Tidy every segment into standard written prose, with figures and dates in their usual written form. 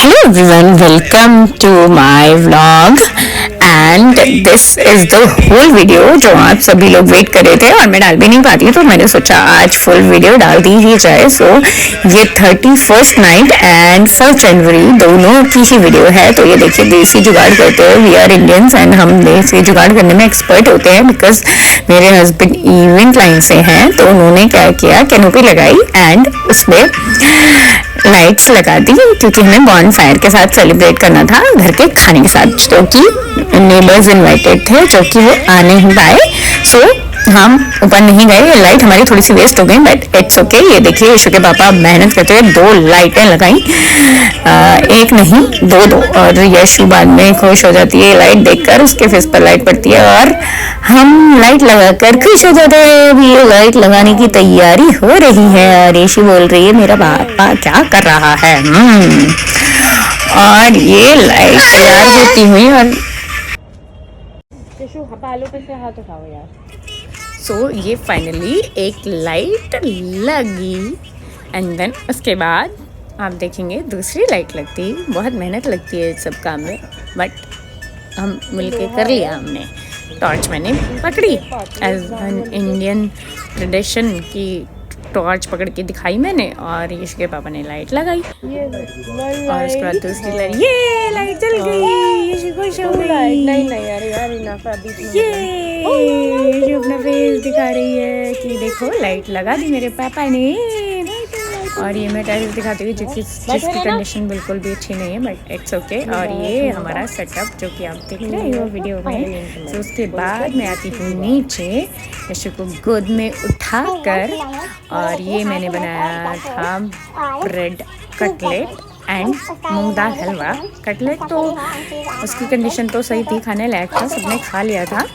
Hello everyone, welcome to my vlog and this is the whole video जो आप सभी लोग वेट कर रहे थे और मैं डाल भी नहीं पाती तो मैंने सोचा आज फुल वीडियो डाल दी ही जाए। सो ये 31st नाइट एंड 1st जनवरी दोनों की ही वीडियो है। तो ये देखिए देसी जुगाड़ करते हैं, वी आर इंडियंस एंड हम देसी जुगाड़ करने में एक्सपर्ट होते हैं बिकॉज मेरे हस्बैंड इवेंट लाइन से हैं। तो उन्होंने क्या किया, कैनोपी लगाई एंड उसमें लाइट्स लगा दी क्योंकि हमें बॉन फायर के साथ सेलिब्रेट करना था घर के खाने के साथ, जो कि नेबर्स इनवाइटेड थे जो कि वो आ नहीं पाए। सो हम ऊपर नहीं गए, लाइट हमारी थोड़ी सी वेस्ट हो गई बट इट्स ओके। ये देखिए यशु के पापा मेहनत करते हुए 2 लाइटें लगाई, एक नहीं दो, और यशु बाद में खुश हो जाती है लाइट देखकर, उसके फेस पर लाइट पड़ती है और हम लाइट लगाकर खुश हो जाते हैं। अभी ये लाइट लगाने की तैयारी हो रही है और यशु बोल रही है मेरा पापा क्या कर रहा है। और ये लाइट तैयार होती हुई और सो ये फाइनली एक लाइट लगी एंड देन उसके बाद आप देखेंगे दूसरी लाइट लगती। बहुत मेहनत लगती है सब काम में बट हम मिलके कर लिया। हमने टॉर्च मैंने पकड़ी एज एन इंडियन ट्रेडिशन की टॉर्च पकड़ के दिखाई मैंने और यश के पापा ने लाइट लगाई और उसके बाद दूसरी लाइट, ये लाइट जल गई, यश खुश हो गई। ये यश अपना फेस दिखा रही है कि देखो लाइट लगा दी मेरे पापा ने। और ये मैं टेरिस दिखाती हुई जिसकी कंडीशन बिल्कुल भी अच्छी नहीं है बट इट्स ओके। और ये हमारा सेटअप जो कि आप देख रहे हो वीडियो में। तो उसके बाद मैं आती हूँ नीचे यशु को गोद में उठाकर और ये मैंने बनाया था bread cutlet and moong dal halwa. Cutlet तो उसकी कंडीशन तो सही थी, खाने लायक था, सबने खा लिया था,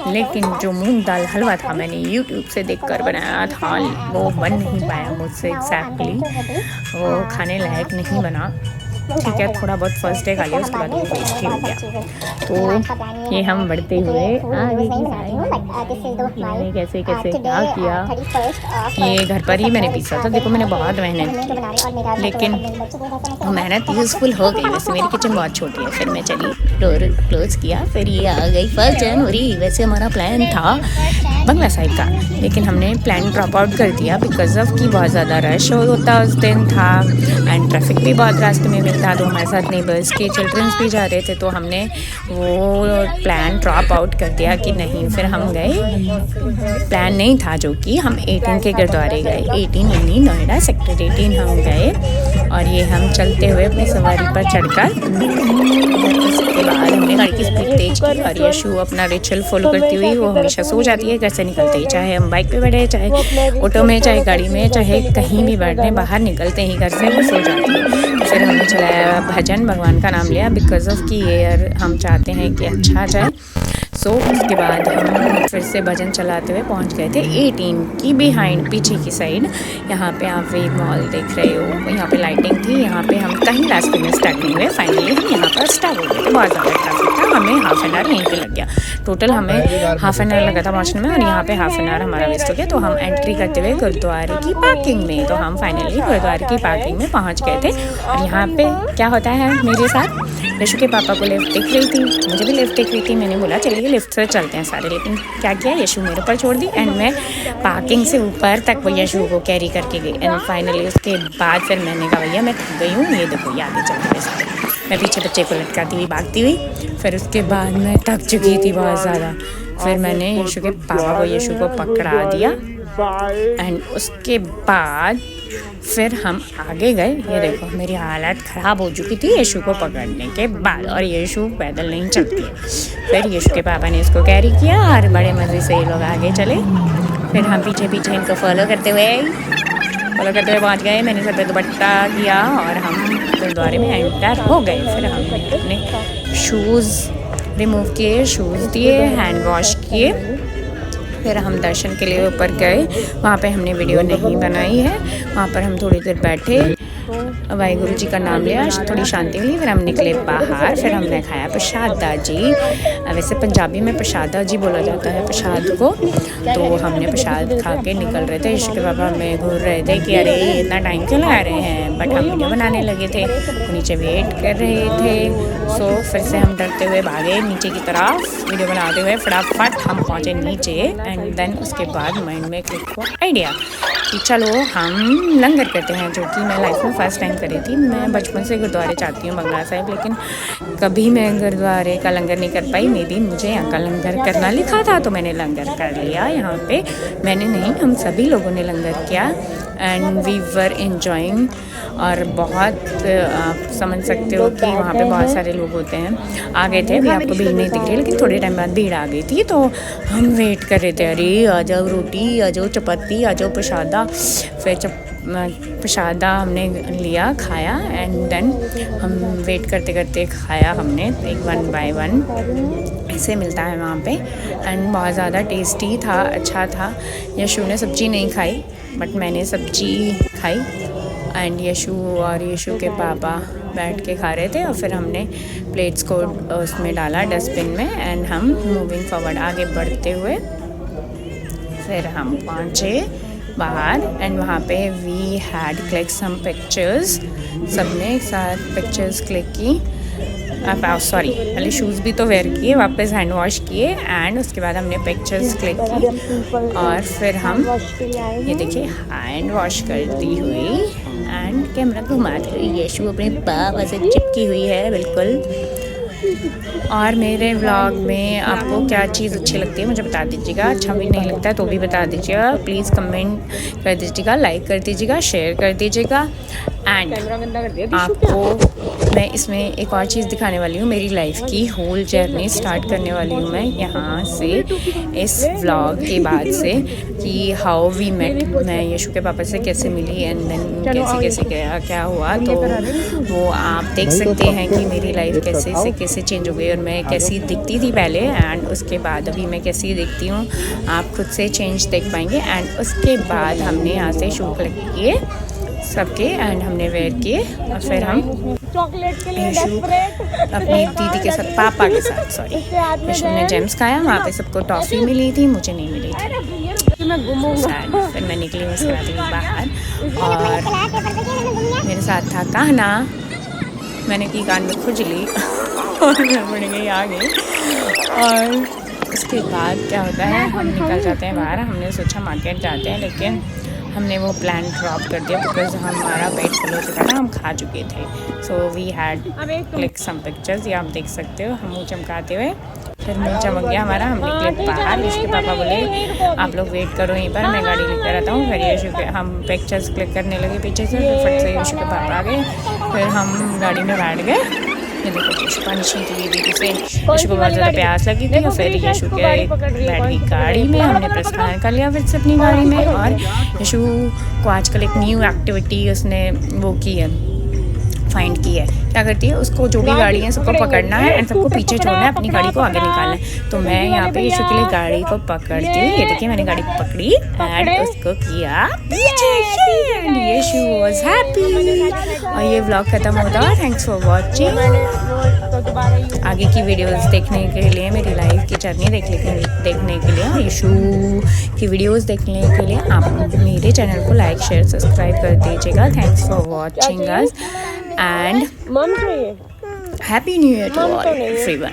लेकिन जो मूंग दाल हलवा था मैंने YouTube से देखकर बनाया था, वो बन नहीं पाया मुझसे एग्जैक्टली, वो खाने लायक नहीं बना। ठीक है, थोड़ा बहुत फर्स्ट डे खा लिया, उसके बाद वो वेस्ट ही हो गया। तो ये हम बढ़ते हुए आगे की साइड कैसे कैसे क्या किया। ये घर पर ही मैंने पीसा था, देखो मैंने बहुत मेहनत की लेकिन मेहनत यूज़फुल हो गई। वैसे मेरी किचन बहुत छोटी है, फिर मैं चली डोर क्लोज किया, फिर ये आ गई 1st जनवरी। वैसे हमारा प्लान था बंगला साइड का, लेकिन हमने प्लान ड्रॉप आउट कर दिया बिकॉज ऑफ कि बहुत ज़्यादा रश होता उस दिन था एंड ट्रैफिक भी बहुत रास्ते में मिलता। तो हमारे साथ नेबर्स के चिल्ड्रंस भी जा रहे थे तो हमने वो प्लान ड्रॉप आउट कर दिया कि नहीं। फिर हम गए, प्लान नहीं था जो कि हम 18 के गुरुद्वारे गए, 18 यानी नोएडा सेक्टर 18 हम गए। और ये हम चलते हुए अपनी सवारी पर चढ़कर उसके बाद हमने गाड़ी की स्पीड तेज की और यशु अपना रिचुअल फॉलो करती हुई, वो हमेशा सो जाती है घर से निकलते ही, चाहे हम बाइक पे बैठे, चाहे ऑटो में, चाहे गाड़ी में, चाहे कहीं भी बैठे, बाहर निकलते ही घर से वो सो जाती है। फिर हमने चलाया भजन, भगवान का नाम लिया बिकॉज ऑफ कि ये हम चाहते हैं कि अच्छा जाए। सो उसके बाद हम फिर से भजन चलाते हुए पहुंच गए थे 18 की बिहाइंड, पीछे की साइड। यहाँ पे आप वेव मॉल देख रहे हो, यहाँ पे लाइटिंग थी, यहाँ पे हम कहीं रास्ते में स्टार्ट नहीं हुए, फाइनली हम यहाँ पर स्टार्ट हो गए थे। बहुत ज़्यादा ट्रैफिक था, हमें हाफ एन आवर यहीं पे लग गया, टोटल हमें हाफ एन आवर लगा था पहुँचने में और यहाँ पे हाफ एन आवर हमारा वेस्ट हो गया। तो हम एंट्री करते हुए गुरुद्वारे की पार्किंग में, तो हम फाइनली गुरुद्वारे की पार्किंग में पहुँच गए थे। और यहाँ पे क्या होता है मेरे साथ, यशु के पापा को लिफ्ट दिख रही थी, मुझे भी लिफ्ट दिख रही थी, मैंने बोला चलिए लिफ्ट से चलते हैं सारे, लेकिन क्या किया, यशु मेरे ऊपर छोड़ दी एंड मैं पार्किंग से ऊपर तक वो यशु को कैरी करके गई। एंड फाइनली उसके बाद फिर मैंने कहा भैया मैं थक गई हूँ, ये देखो ये आगे चल रहे सारे, मैं पीछे बच्चे को लटकाती हुई भागती हुई। फिर उसके बाद मैं थक चुकी थी बहुत ज़्यादा, फिर मैंने यशु के पापा को यशु को पकड़ा दिया एंड उसके बाद फिर हम आगे गए। ये देखो मेरी हालत ख़राब हो चुकी थी यशु को पकड़ने के बाद, और यशु पैदल नहीं चलती है। फिर यशु के पापा ने इसको कैरी किया और बड़े मज़े से ये लोग आगे चले। फिर हम पीछे पीछे इनको फॉलो करते हुए पहुंच गए। मैंने सर पे दुपट्टा किया और हम गुरुद्वारे में एंटर हो गए। फिर हमने अपने शूज़ रिमूव किए, शूज़ दिए, हैंड वॉश किए, फिर हम दर्शन के लिए ऊपर गए। वहाँ पे हमने वीडियो नहीं बनाई है, वहाँ पर हम थोड़ी देर बैठे वाहिगुरु जी का नाम लिया, थोड़ी शांति मिली, फिर हम निकले बाहर। फिर हमने खाया प्रसादा जी। वैसे पंजाबी में प्रसादा जी बोला जाता है प्रसाद को। तो हमने प्रसाद खा के निकल रहे थे। इसके पापा हमें घूर रहे थे कि अरे इतना टाइम क्यों लगा रहे हैं, बट हम वीडियो बनाने लगे थे, वो नीचे वेट कर रहे थे। सो फिर से हम डरते हुए भागे नीचे की तरफ, वीडियो बनाते हुए फटाफट हम पहुँचे नीचे। एंड देन उसके बाद माइंड में क्लिक हुआ आइडिया कि चलो हम लंगर करते हैं, जो कि मैं लाइफ में फ़र्स्ट टाइम करी थी। मैं बचपन से गुरुद्वारे जाती हूँ बंगला साहिब, लेकिन कभी मैं गुरुद्वारे का लंगर नहीं कर पाई। मे बी मुझे यहाँ का लंगर करना लिखा था तो मैंने लंगर कर लिया। यहाँ पे मैंने नहीं, हम सभी लोगों ने लंगर किया एंड वी वर इन्जॉइंग। और बहुत आप समझ सकते हो कि वहाँ पे बहुत सारे लोग होते हैं। आ गए थे, अभी आपको भीड़ नहीं दिख रही, लेकिन थोड़े टाइम बाद भीड़ आ गई थी। तो हम वेट कर रहे थे, अरे आ जाओ रोटी, आ जाओ चपाती, आ जाओ प्रसादा। फिर प्रसादा हमने लिया, खाया एंड देन हम वेट करते करते खाया हमने, एक 1 बाय 1 ऐसे मिलता है वहाँ पे। एंड बहुत ज़्यादा टेस्टी था, अच्छा था। यशु ने सब्ज़ी नहीं खाई बट मैंने सब्ज़ी खाई। एंड यशु और यशु के पापा बैठ के खा रहे थे और फिर हमने प्लेट्स को उसमें डाला डस्टबिन में। एंड हम मूविंग फॉरवर्ड आगे बढ़ते हुए फिर हम पहुँचे बाहर। एंड वहाँ पे we had click some pictures, सबने एक साथ पिक्चर्स क्लिक की। सॉरी, पहले शूज़ भी तो वेयर किए, वापस हैंड वॉश किए एंड उसके बाद हमने पिक्चर्स क्लिक की। और फिर हम ये देखिए हैंड वॉश करती हुई एंड कैमरा घुमाती हुई यशु अपने पापा से चिपकी हुई है बिल्कुल। और मेरे व्लॉग में आपको क्या चीज़ अच्छी लगती है मुझे बता दीजिएगा। अच्छा भी नहीं लगता है तो भी बता दीजिएगा, प्लीज़ कमेंट कर दीजिएगा, लाइक कर दीजिएगा, शेयर कर दीजिएगा। एंड आपको मैं इसमें एक और चीज़ दिखाने वाली हूँ, मेरी लाइफ की होल जर्नी स्टार्ट करने वाली हूँ मैं यहाँ से, इस व्लॉग के बाद से, कि हाउ वी मेट, मैं यशु के पापा से कैसे मिली एंड देन कैसे कैसे क्या हुआ। तो वो आप देख सकते हैं कि मेरी लाइफ कैसे से कैसे चेंज हो गई और मैं कैसी दिखती थी पहले एंड उसके बाद अभी मैं कैसी दिखती हूँ, आप खुद से चेंज देख पाएंगे। एंड उसके बाद हमने यहाँ से शू कलेक्ट किए सबके एंड हमने वेयर किए और फिर हम यशु अपनी दीदी के साथ, पापा के साथ सॉरी, यशु ने जेम्स खाया, वहाँ पे सबको टॉफ़ी मिली थी, मुझे नहीं मिली थी। फिर मैं निकली उसके बाद बाहर और मेरे साथ था कहना, मैंने की कान में खुजली और मैं बढ़ गई आगे। और उसके बाद क्या होता है, हम निकल जाते हैं बाहर। हमने सोचा मार्केट जाते हैं, लेकिन हमने वो प्लान ड्रॉप कर दिया बिकॉज हमारा पेट फुल हो चुका था, हम खा चुके थे। So we had click some pictures, ये आप देख सकते हो हम मुँह चमकाते हुए। फिर मुँह चमक गया हमारा, हम निकले बाहर। इसके पापा बोले आप लोग वेट करो यहीं पर, मैं गाड़ी लेकर आता हूँ। फिर यशु के हम पिक्चर्स क्लिक करने लगे पीछे से, फिर फट से यशु के पापा आ गए, फिर हम गाड़ी में बैठ गए। ये देखो यशु पानी छीनती हुई दीदी से, यशु को बहुत ज़्यादा प्यास लगी थी और फिर यशु के बैठ गई गाड़ी में, हमने प्रस्थान कर लिया फिर से अपनी गाड़ी में। और यशु को आजकल एक न्यू एक्टिविटी उसने वो की है, फाइंड की है। क्या करती है, उसको जो भी गाड़ी है सबको पकड़ना है एंड सबको पीछे छोड़ना है, अपनी गाड़ी को आगे निकालना है। तो मैं यहाँ पे यशु के लिए गाड़ी को पकड़ती हूँ, ये देखिए मैंने गाड़ी पकड़ी एंड उसको किया पीछे एंड यशु वाज हैप्पी। और ये व्लॉग खत्म होता है। Thanks for watching. आगे की वीडियोस देखने के लिए, मेरी लाइफ की जर्नी देखने के लिए, यशु की वीडियोस देखने के लिए आप मेरे चैनल को लाइक शेयर सब्सक्राइब कर दीजिएगा। Thanks for watching us and happy new year to all everyone.